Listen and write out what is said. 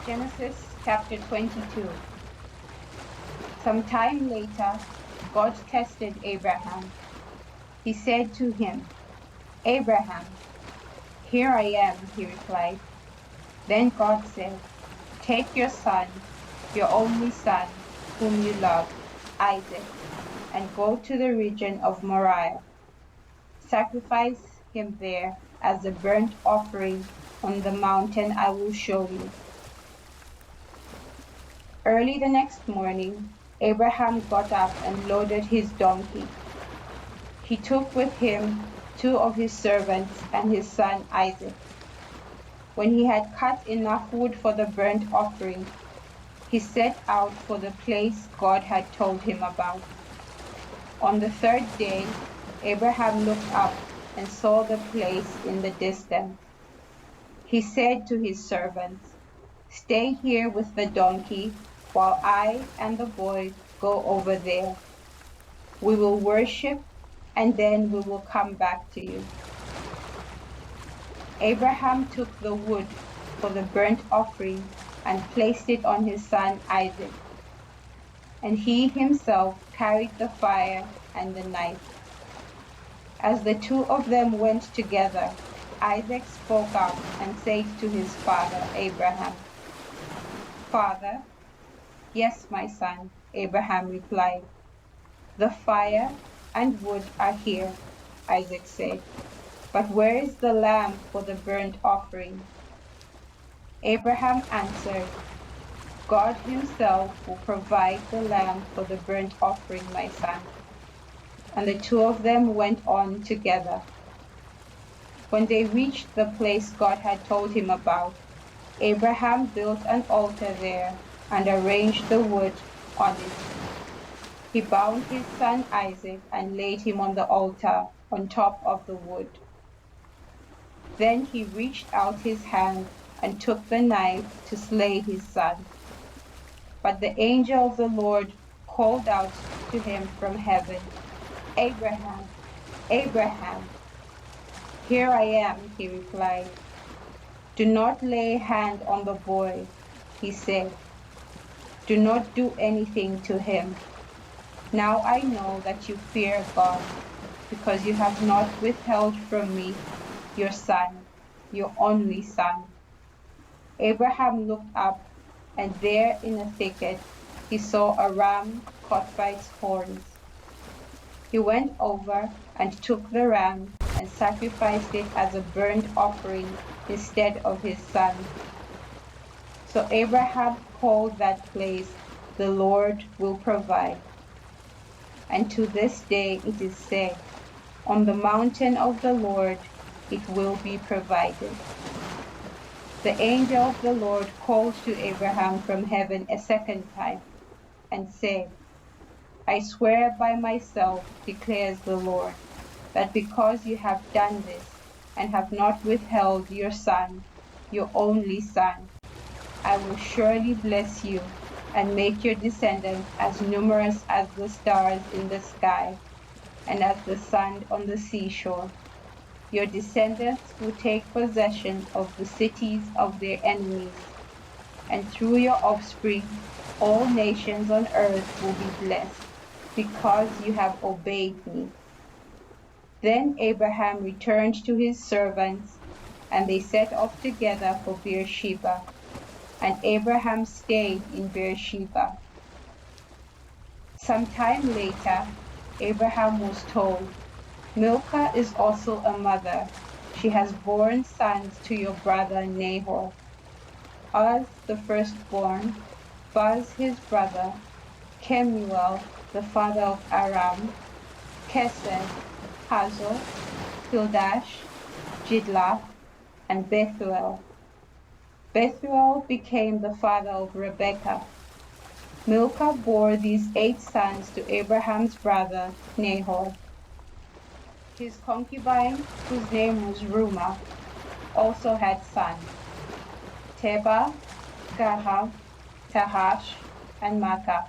Genesis chapter 22. Some time later, God tested Abraham. He said to him, "Abraham." "Here I am," he replied. Then God said, "Take your son, your only son, whom you love, Isaac, and go to the region of Moriah. Sacrifice him there as a burnt offering on the mountain I will show you." Early the next morning, Abraham got up and loaded his donkey. He took with him 2 of his servants and his son Isaac. When he had cut enough wood for the burnt offering, he set out for the place God had told him about. On the 3rd day, Abraham looked up and saw the place in the distance. He said to his servants, "Stay here with the donkey while I and the boy go over there. We will worship, and then we will come back to you." Abraham took the wood for the burnt offering and placed it on his son Isaac, and he himself carried the fire and the knife. As the 2 of them went together, Isaac spoke up and said to his father Abraham, "Father." "Yes, my son," Abraham replied. "The fire and wood are here," Isaac said, "but where is the lamb for the burnt offering?" Abraham answered, "God himself will provide the lamb for the burnt offering, my son." And the 2 of them went on together. When they reached the place God had told him about, Abraham built an altar there and arranged the wood on it. He bound his son Isaac and laid him on the altar on top of the wood. Then he reached out his hand and took the knife to slay his son. But the angel of the Lord called out to him from heaven, "Abraham, Abraham." "Here I am," he replied. "Do not lay a hand on the boy," he said. "Do not do anything to him. Now I know that you fear God, because you have not withheld from me your son, your only son." Abraham looked up, and there in a thicket he saw a ram caught by its horns. He went over and took the ram and sacrificed it as a burnt offering instead of his son. So Abraham called that place, "The Lord will provide." And to this day it is said, "On the mountain of the Lord it will be provided." The angel of the Lord called to Abraham from heaven a second time and said, "I swear by myself, declares the Lord, that because you have done this and have not withheld your son, your only son, I will surely bless you and make your descendants as numerous as the stars in the sky and as the sand on the seashore. Your descendants will take possession of the cities of their enemies, and through your offspring all nations on earth will be blessed, because you have obeyed me." Then Abraham returned to his servants, and they set off together for Beersheba, and Abraham stayed in Beersheba. Some time later, Abraham was told, "Milcah is also a mother. She has borne sons to your brother Nahor: Uz the firstborn, Buz his brother, Kemuel the father of Aram, Kesed, Hazo, Pildash, Jidlaph, and Bethuel. Bethuel became the father of Rebekah. Milcah bore these 8 sons to Abraham's brother Nahor. His concubine, whose name was Reumah, also had sons: Tebah, Gaham, Tahash, and Maacah.